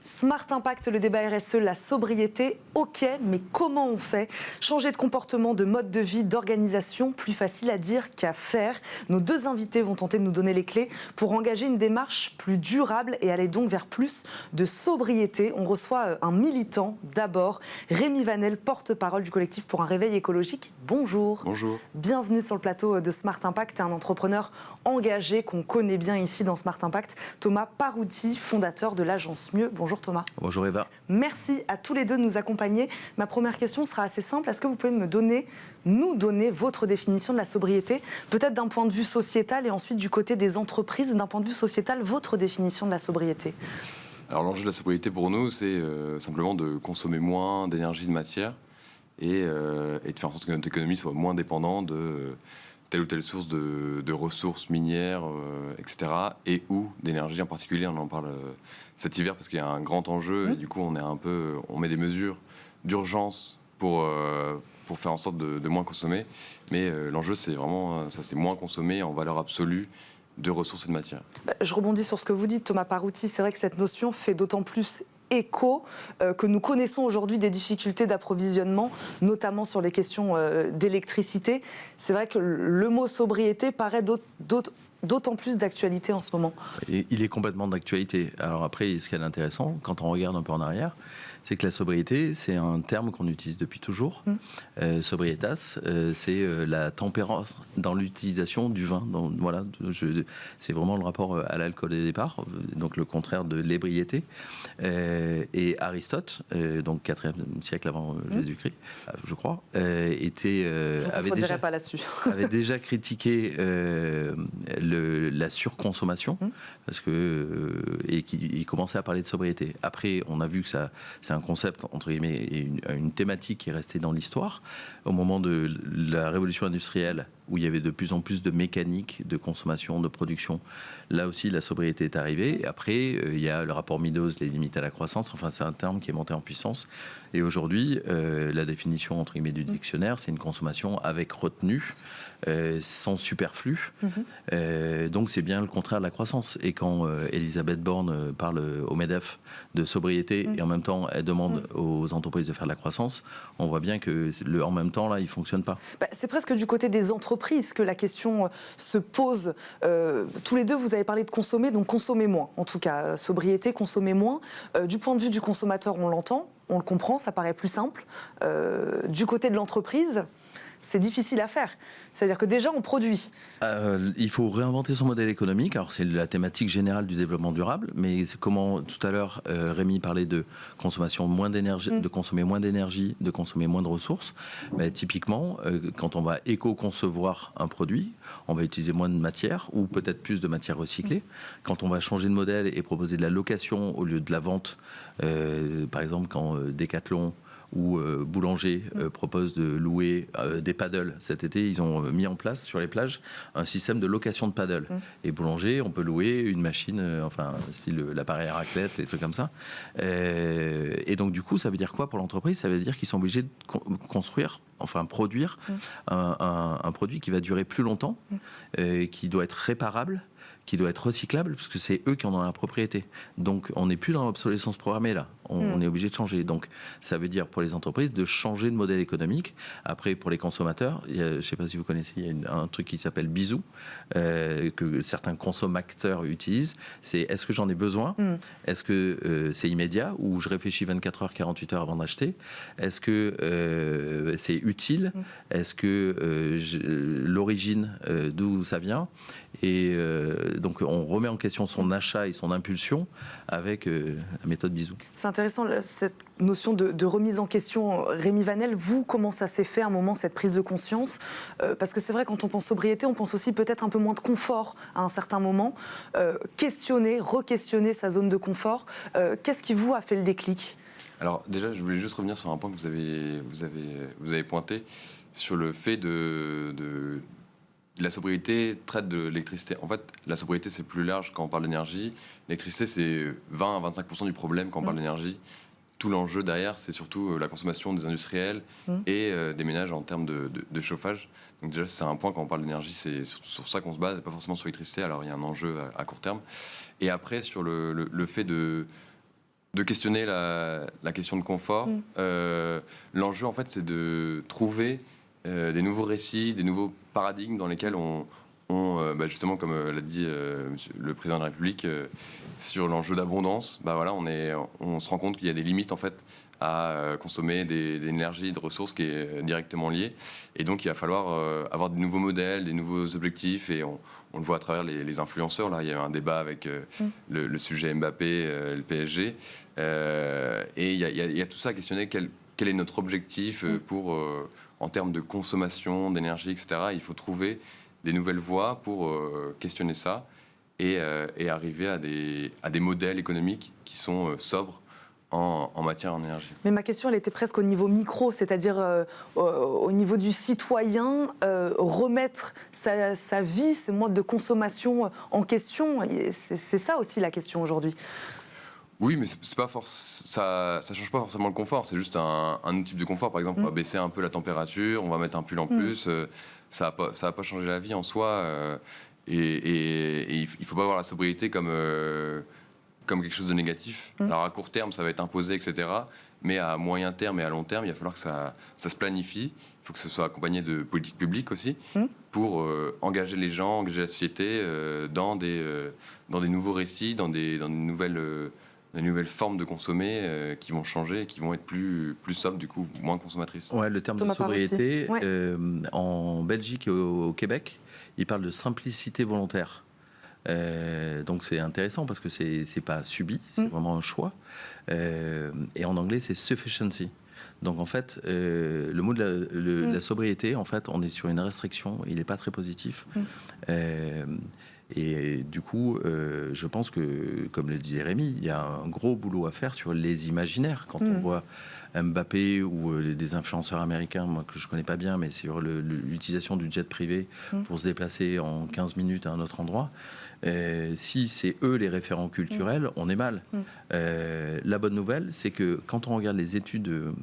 Smart Impact, le débat RSE, la sobriété, ok, mais comment on fait? Changer de comportement, de mode de vie, d'organisation, plus facile à dire qu'à faire. Nos deux invités vont tenter de nous donner les clés pour engager une démarche plus durable et aller donc vers plus de sobriété. On reçoit un militant d'abord, Rémi Vanel, porte-parole du collectif pour un réveil écologique. Bonjour. Bonjour. Bienvenue sur le plateau de Smart Impact, un entrepreneur engagé qu'on connaît bien ici dans Smart Impact, Thomas Parouti, fondateur de l'agence Mieux. Bonjour Thomas. Bonjour Eva. Merci à tous les deux de nous accompagner. Ma première question sera assez simple. Est-ce que vous pouvez nous donner votre définition de la sobriété, peut-être d'un point de vue sociétal et ensuite du côté des entreprises, d'un point de vue sociétal, votre définition de la sobriété? Alors l'enjeu de la sobriété pour nous, c'est simplement de consommer moins d'énergie, de matière et de faire en sorte que notre économie soit moins dépendante de telle ou telle source de ressources minières, etc. Et ou d'énergie en particulier. On en parle cet hiver parce qu'il y a un grand enjeu et du coup on met des mesures d'urgence pour faire en sorte de moins consommer. Mais l'enjeu c'est vraiment ça, c'est moins consommer en valeur absolue de ressources et de matière. Je rebondis sur ce que vous dites, Thomas Parouti. C'est vrai que cette notion fait d'autant plus écho que nous connaissons aujourd'hui des difficultés d'approvisionnement, notamment sur les questions d'électricité. C'est vrai que le mot sobriété paraît d'autant plus d'actualité en ce moment. Il est complètement d'actualité. Alors après, ce qui est intéressant, quand on regarde un peu en arrière, c'est que la sobriété, c'est un terme qu'on utilise depuis toujours. Sobrietas, c'est la tempérance dans l'utilisation du vin. Donc, voilà, c'est vraiment le rapport à l'alcool au départ, donc le contraire de l'ébriété. Et Aristote, donc 4e siècle avant Jésus-Christ, je crois, avait déjà critiqué la surconsommation, parce que il commençait à parler de sobriété. Après, on a vu que c'est un concept, entre guillemets, et une thématique qui est restée dans l'histoire. Au moment de la révolution industrielle, où il y avait de plus en plus de mécanique, de consommation, de production, là aussi, la sobriété est arrivée. Et après, il y a le rapport Meadows, les limites à la croissance. Enfin, c'est un terme qui est monté en puissance. Et aujourd'hui, la définition, entre guillemets, du dictionnaire, c'est une consommation avec retenue, sans superflu. Donc, c'est bien le contraire de la croissance. Et quand Elisabeth Borne parle au MEDEF de sobriété et en même temps, elle demande aux entreprises de faire de la croissance, on voit bien que en même temps, là, il ne fonctionne pas. C'est presque du côté des entreprises que la question se pose. Tous les deux, vous avez parlé de consommer, donc consommer moins. En tout cas, sobriété, consommer moins. Du point de vue du consommateur, on l'entend, on le comprend, ça paraît plus simple. Du côté de l'entreprise, c'est difficile à faire. C'est-à-dire que déjà, on produit. Il faut réinventer son modèle économique. Alors, c'est la thématique générale du développement durable, mais c'est comment, tout à l'heure, Rémi parlait de consommation moins d'énergie, de consommer moins d'énergie, de consommer moins de ressources. Mais typiquement, quand on va éco-concevoir un produit, on va utiliser moins de matière ou peut-être plus de matière recyclée. Quand on va changer de modèle et proposer de la location au lieu de la vente, par exemple, quand Decathlon où Boulanger propose de louer des paddles. Cet été, ils ont mis en place sur les plages un système de location de paddles. Et Boulanger, on peut louer une machine, style l'appareil à raclette, les trucs comme ça. Et donc, du coup, ça veut dire quoi pour l'entreprise? Ça veut dire qu'ils sont obligés de produire un produit qui va durer plus longtemps, qui doit être réparable, qui doit être recyclable, parce que c'est eux qui en ont la propriété. Donc, on n'est plus dans l'obsolescence programmée, là. On est obligé de changer. Donc, ça veut dire, pour les entreprises, de changer de modèle économique. Après, pour les consommateurs, je ne sais pas si vous connaissez, il y a un truc qui s'appelle Bisou, que certains consommateurs utilisent. C'est, est-ce que j'en ai besoin? Est-ce que c'est immédiat? Ou je réfléchis 24 heures, 48 heures avant d'acheter? Est-ce que c'est utile? Est-ce que l'origine, d'où ça vient? Et donc, on remet en question son achat et son impulsion avec la méthode Bisou. C'est intéressant, cette notion de remise en question. Rémi Vanel, vous, comment ça s'est fait à un moment, cette prise de conscience? Parce que c'est vrai, quand on pense sobriété, on pense aussi peut-être un peu moins de confort à un certain moment. Questionner, re-questionner sa zone de confort. Qu'est-ce qui vous a fait le déclic? Alors déjà, je voulais juste revenir sur un point que vous avez pointé, sur le fait de la sobriété traite de l'électricité. En fait, la sobriété, c'est plus large quand on parle d'énergie. L'électricité, c'est 20 à 25% du problème quand on parle d'énergie. Tout l'enjeu derrière, c'est surtout la consommation des industriels et des ménages en termes de chauffage. Donc déjà, c'est un point quand on parle d'énergie, c'est sur ça qu'on se base, et pas forcément sur l'électricité. Alors, il y a un enjeu à court terme. Et après, sur le fait de de questionner la question de confort. L'enjeu, en fait, c'est de trouver des nouveaux récits, des nouveaux paradigmes dans lesquels justement, comme l'a dit le président de la République, sur l'enjeu d'abondance, voilà, on se rend compte qu'il y a des limites, en fait, à consommer des énergies, de ressources qui est directement liée. Et donc, il va falloir avoir de nouveaux modèles, des nouveaux objectifs. Et on le voit à travers les influenceurs. Là, il y a eu un débat avec le sujet Mbappé, le PSG. Et il y a tout ça à questionner. Quel est notre objectif en termes de consommation, d'énergie, etc. Il faut trouver des nouvelles voies pour questionner ça et arriver à des modèles économiques qui sont sobres en matière d'énergie. Mais ma question, elle était presque au niveau micro, c'est-à-dire au niveau du citoyen, remettre sa vie, ses modes de consommation en question. C'est ça aussi la question aujourd'hui. Oui, mais c'est pas ça change pas forcément le confort. C'est juste un autre type de confort. Par exemple, on va baisser un peu la température, on va mettre un pull en plus. Ça va pas changer la vie en soi. Et il faut pas voir la sobriété comme quelque chose de négatif. Alors à court terme, ça va être imposé, etc. Mais à moyen terme et à long terme, il va falloir que ça se planifie. Il faut que ce soit accompagné de politiques publiques aussi pour engager les gens, engager la société dans des nouveaux récits, dans des nouvelles formes de consommer qui vont changer et qui vont être plus sobres, du coup, moins consommatrices. Ouais, le terme Thomas de sobriété, Paretti. en Belgique et au Québec, il parle de simplicité volontaire. Donc c'est intéressant parce que c'est pas subi, c'est vraiment un choix. Et en anglais, c'est sufficiency. Donc en fait, le mot de la sobriété, en fait, on est sur une restriction, il n'est pas très positif. Et du coup, je pense que, comme le disait Rémi, il y a un gros boulot à faire sur les imaginaires. Quand on voit Mbappé ou des influenceurs américains, moi que je connais pas bien, mais sur l'utilisation du jet privé pour se déplacer en 15 minutes à un autre endroit, si c'est eux les référents culturels, on est mal. La bonne nouvelle, c'est que quand on regarde les études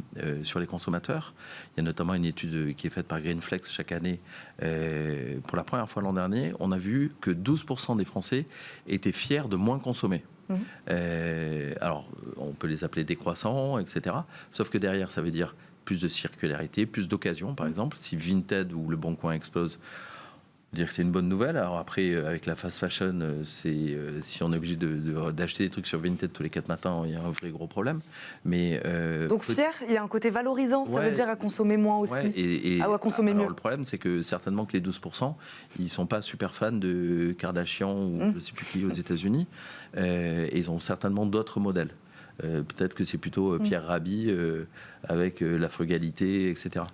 sur les consommateurs, il y a notamment une étude qui est faite par Greenflex chaque année. Pour la première fois l'an dernier, on a vu que 12% des Français étaient fiers de moins consommer. Alors, on peut les appeler décroissants, etc. Sauf que derrière, ça veut dire plus de circularité, plus d'occasions, par exemple. Si Vinted ou Le Bon Coin explose, dire que c'est une bonne nouvelle. Alors après, avec la fast fashion, si on est obligé d'acheter des trucs sur Vinted tous les 4 matins, il y a un vrai gros problème. Mais donc fier, il y a un côté valorisant, ça veut dire à consommer moins aussi, ou à consommer mieux. Le problème, c'est que certainement que les 12%, ils sont pas super fans de Kardashian ou je sais plus qui aux États-Unis. Et ils ont certainement d'autres modèles. Peut-être que c'est plutôt Pierre Rabhi avec la frugalité, etc.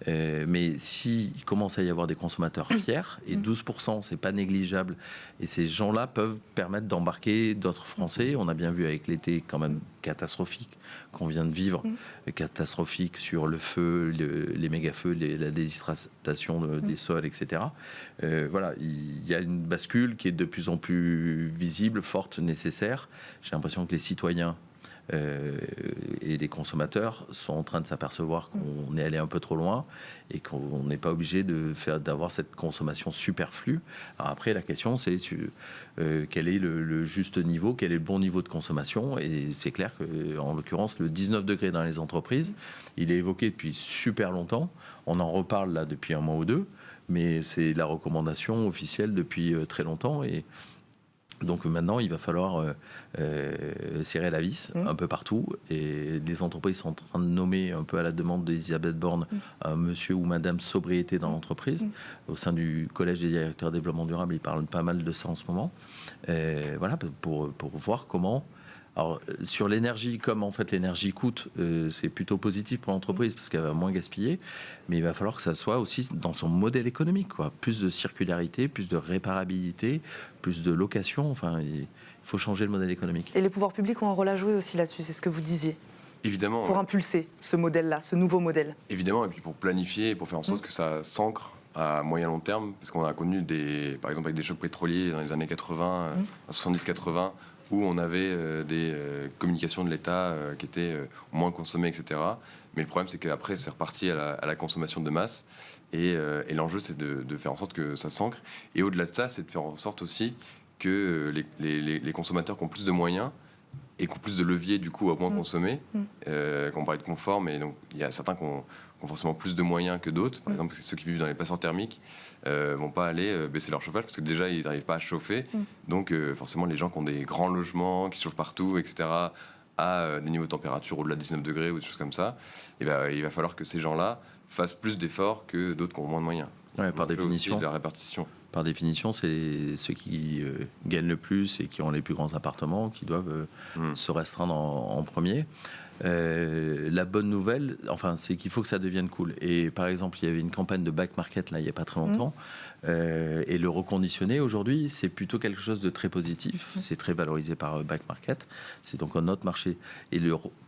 Mais s'il commence à y avoir des consommateurs fiers, et 12%, c'est pas négligeable, et ces gens-là peuvent permettre d'embarquer d'autres Français. On a bien vu avec l'été quand même catastrophique qu'on vient de vivre, catastrophique sur le feu, les méga-feux, la déshydratation des sols, etc. Voilà, il y a une bascule qui est de plus en plus visible, forte, nécessaire. J'ai l'impression que les citoyens et les consommateurs sont en train de s'apercevoir qu'on est allé un peu trop loin et qu'on n'est pas obligé d'avoir cette consommation superflue. Alors après, la question, c'est quel est le juste niveau, quel est le bon niveau de consommation. Et c'est clair qu'en l'occurrence, le 19 degrés dans les entreprises, il est évoqué depuis super longtemps. On en reparle là depuis un mois ou deux, mais c'est la recommandation officielle depuis très longtemps. Et donc maintenant, il va falloir serrer la vis un peu partout. Et les entreprises sont en train de nommer, un peu à la demande d'Elisabeth Borne, un monsieur ou madame sobriété dans l'entreprise. Au sein du Collège des directeurs développement durable, ils parlent pas mal de ça en ce moment. Voilà, pour voir comment... Alors, sur l'énergie, comme en fait l'énergie coûte, c'est plutôt positif pour l'entreprise parce qu'elle va moins gaspiller, mais il va falloir que ça soit aussi dans son modèle économique, quoi. Plus de circularité, plus de réparabilité, plus de location, enfin, il faut changer le modèle économique. Et les pouvoirs publics ont un rôle à jouer aussi là-dessus, c'est ce que vous disiez. Évidemment. Pour impulser ce modèle-là, ce nouveau modèle. Évidemment, et puis pour planifier, pour faire en sorte que ça s'ancre à moyen long terme, parce qu'on a connu par exemple avec des chocs pétroliers dans les années 80, 70-80, où on avait des communications de l'État qui étaient moins consommées, etc. Mais le problème, c'est qu'après, c'est reparti à la consommation de masse. Et l'enjeu, c'est de faire en sorte que ça s'ancre. Et au-delà de ça, c'est de faire en sorte aussi que les consommateurs qui ont plus de moyens et qui ont plus de levier du coup à moins consommer. Quand on parlait de confort, mais donc il y a certains qui ont forcément plus de moyens que d'autres. Par exemple, ceux qui vivent dans les passoires thermiques vont pas aller baisser leur chauffage parce que déjà ils n'arrivent pas à chauffer. Donc forcément les gens qui ont des grands logements, qui chauffent partout, etc., à des niveaux de température au-delà de 19 degrés ou des choses comme ça, et ben, il va falloir que ces gens-là fassent plus d'efforts que d'autres qui ont moins de moyens. Ouais, par définition. Aussi de la répartition. Par définition, c'est ceux qui gagnent le plus et qui ont les plus grands appartements qui doivent se restreindre en premier. La bonne nouvelle, enfin, c'est qu'il faut que ça devienne cool. Et par exemple, il y avait une campagne de back market là, il n'y a pas très longtemps. Et le reconditionner aujourd'hui, c'est plutôt quelque chose de très positif. C'est très valorisé par back market. C'est donc un autre marché. Et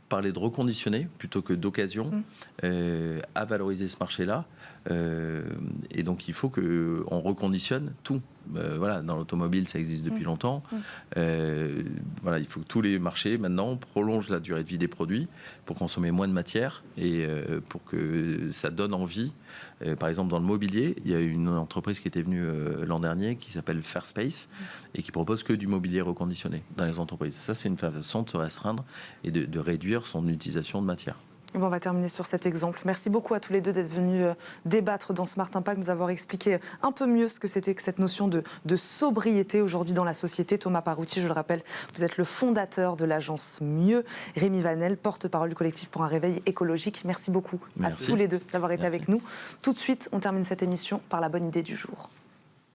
parler de reconditionner plutôt que d'occasion à valoriser ce marché-là. Et donc il faut qu'on reconditionne tout. Voilà, dans l'automobile, ça existe depuis longtemps. Voilà, il faut que tous les marchés maintenant prolongent la durée de vie des produits pour consommer moins de matière et pour que ça donne envie. Par exemple, dans le mobilier, il y a une entreprise qui était venue l'an dernier qui s'appelle Fairspace et qui propose que du mobilier reconditionné dans les entreprises. Ça, c'est une façon de se restreindre et de réduire son utilisation de matière. Bon, on va terminer sur cet exemple. Merci beaucoup à tous les deux d'être venus débattre dans Smart Impact, nous avoir expliqué un peu mieux ce que c'était que cette notion de sobriété aujourd'hui dans la société. Thomas Parouti, je le rappelle, vous êtes le fondateur de l'agence Mieux. Rémi Vanel, porte-parole du collectif pour un réveil écologique. Merci beaucoup à tous les deux d'avoir été avec nous. Tout de suite, on termine cette émission par la bonne idée du jour.